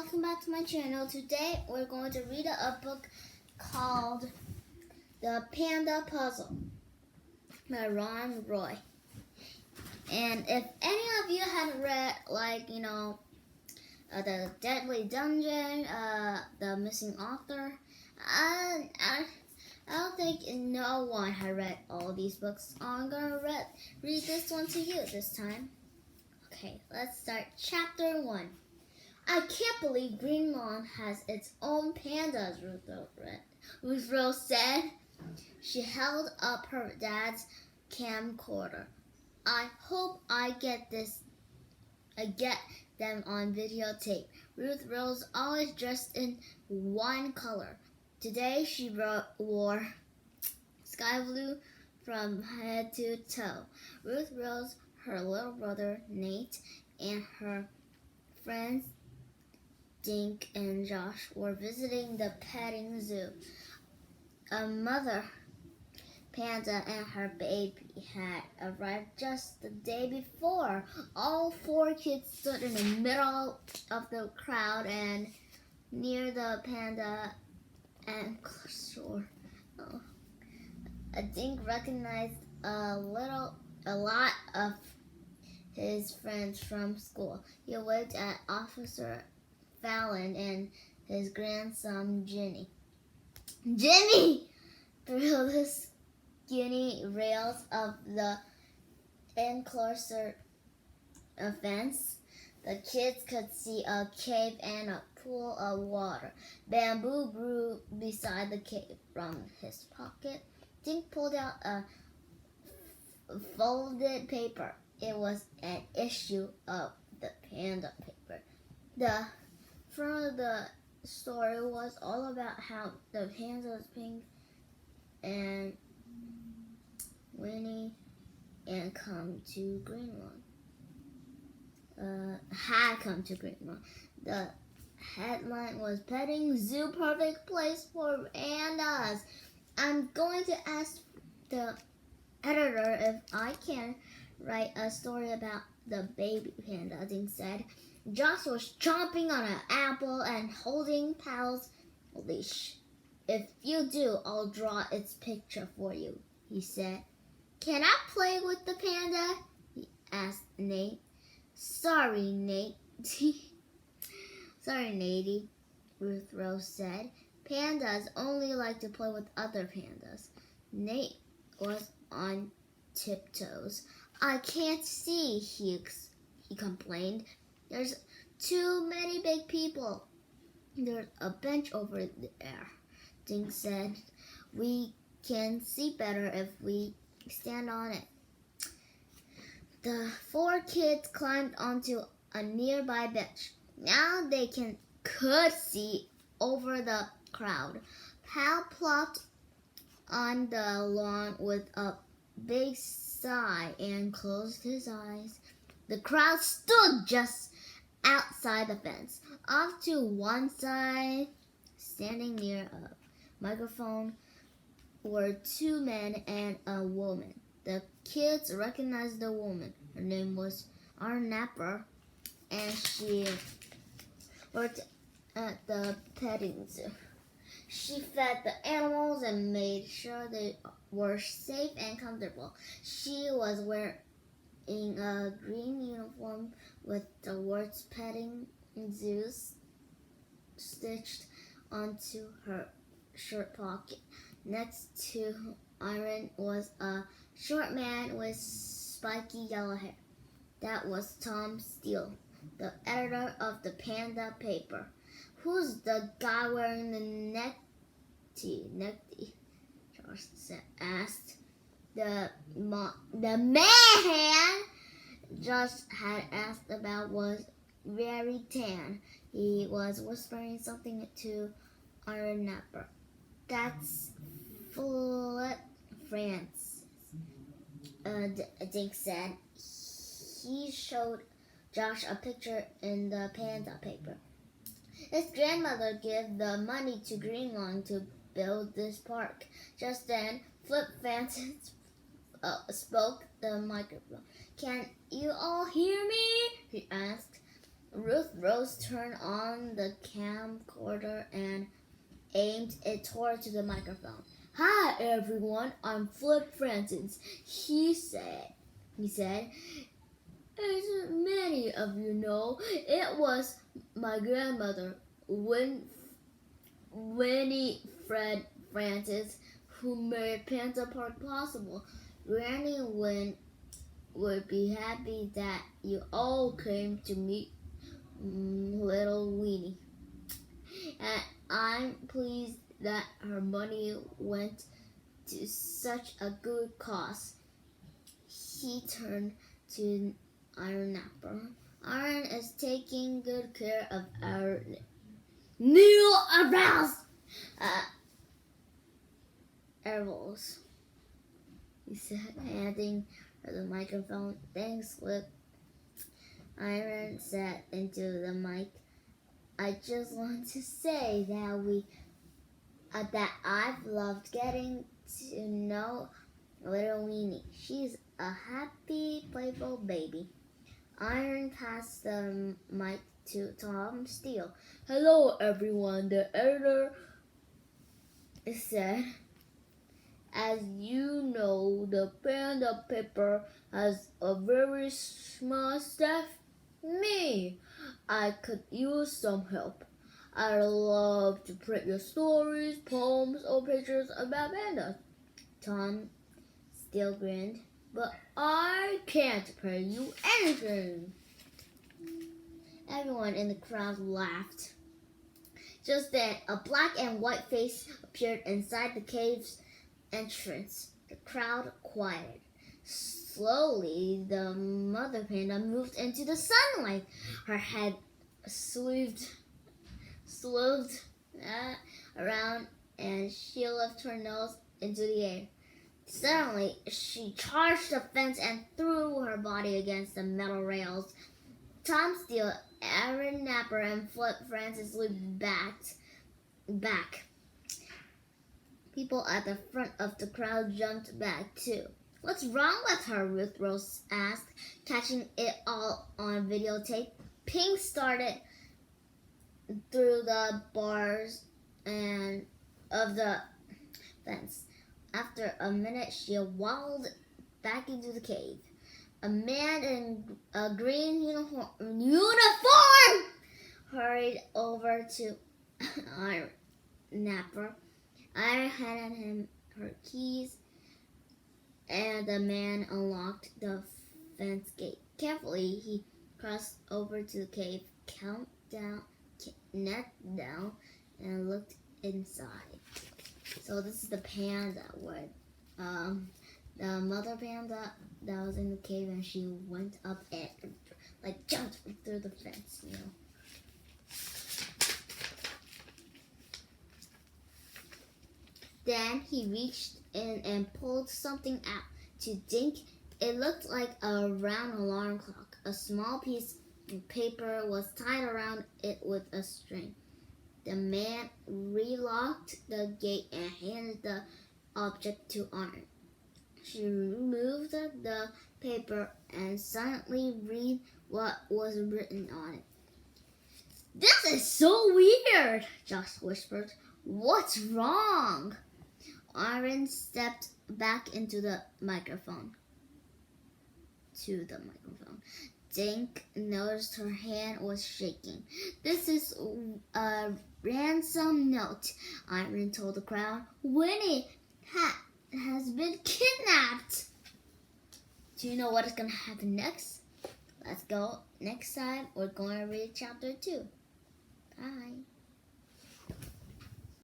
welcome back to my channel. Today we're going to read a book called The Panda Puzzle by Ron Roy. And if any of you haven't read, The Deadly Dungeon, The Missing Author, I don't think no one had read all these books. I'm going to read this one to you this time. Okay, let's start Chapter 1. I can't believe Greenlawn has its own pandas, Ruth Rose said. She held up her dad's camcorder. I hope I get them on videotape. Ruth Rose always dressed in one color. Today she wore sky blue from head to toe. Ruth Rose, her little brother Nate, and her friends Dink and Josh were visiting the petting zoo. A mother panda and her baby had arrived just the day before. All four kids stood in the middle of the crowd and near the panda enclosure. Dink recognized a lot of his friends from school. He waved at Officer Fallon and his grandson Ginny. Ginny! Through the skinny rails of the enclosure fence, the kids could see a cave and a pool of water. Bamboo grew beside the cave. From his pocket, Dink pulled out a folded paper. It was an issue of the panda paper. The front of the story was all about how the pandas Pink and Winnie and come to Greenlawn. Had come to Greenlawn. The headline was Petting Zoo Perfect Place for Pandas. I'm going to ask the editor if I can write a story about the baby panda, Dink said. Josh was chomping on an apple and holding Pal's leash. If you do, I'll draw its picture for you, he said. Can I play with the panda? He asked Nate. Sorry, Nate. Sorry, Natey, Ruth Rose said. Pandas only like to play with other pandas. Nate was on tiptoes. I can't see, he complained. There's too many big people. There's a bench over there, Dink said. We can see better if we stand on it. The four kids climbed onto a nearby bench. Now they could see over the crowd. Pal plopped on the lawn with a big sigh and closed his eyes. The crowd stood just outside the fence. Off to one side, standing near a microphone, were two men and a woman. The kids recognized the woman. Her name was Napper, and she worked at the petting zoo. She fed the animals and made sure they were safe and comfortable. She was wearing a green uniform with the words Petting Zoo stitched onto her shirt pocket. Next to Iron was a short man with spiky yellow hair. That was Tom Steele, the editor of the Panda paper. Who's the guy wearing the necktie? Josh asked. The man Josh had asked about was very tan. He was whispering something to Iron Napper. That's Philip France, Dink said. He showed Josh a picture in the Panda paper. His grandmother gave the money to Greenlawn to build this park. Just then, Flip Francis spoke the microphone. Can you all hear me? He asked. Ruth Ruth Rose turned on the camcorder and aimed it toward the microphone. Hi everyone, I'm Flip Francis, he said. As many of you know, it was my grandmother, Winnie Fred Francis, who made Panda Park possible. Granny Win would be happy that you all came to meet little Weenie. And I'm pleased that her money went to such a good cause. He turned to Iron Napper. Iron is taking good care of our new aroused animals, he said, handing her the microphone. Thanks, Flip. Iron sat into the mic. I just want to say that I've loved getting to know little Weenie. She's a happy, playful baby. Iron passed the mic to Tom Steele. Hello, everyone, the editor said. As you know, the Panda paper has a very small staff. Me, I could use some help. I'd love to print your stories, poems, or pictures about pandas. Tom Steele grinned. But I can't pay you anything. Everyone in the crowd laughed. Just then, a black and white face appeared inside the cave's entrance. The crowd quieted. Slowly, the mother panda moved into the sunlight. Her head swerved around, and she lifted her nose into the air. Suddenly, she charged the fence and threw her body against the metal rails. Tom Steele, Aaron Napper, and Flip Francis leaped back. People at the front of the crowd jumped back too. What's wrong with her? Ruth Rose asked, catching it all on videotape. Pink started through the bars of the fence. After a minute, she waddled back into the cave. A man in a green uniform hurried over to Iron Napper. Iron handed him her keys, and the man unlocked the fence gate. Carefully, he crossed over to the cave, knelt down, and looked inside. So this is the panda where the mother panda that was in the cave, and she went up and jumped through the fence, Then he reached in and pulled something out. To Dink, it looked like a round alarm clock. A small piece of paper was tied around it with a string. The man relocked the gate and handed the object to Iron. She removed the paper and silently read what was written on it. This is so weird, Josh whispered. What's wrong? Iron stepped back into the microphone. Dink noticed her hand was shaking. This is a ransom note, Iron told the crowd. Winnie has been kidnapped. Do you know what is going to happen next? Let's go. Next time, we're going to read chapter 2. Bye.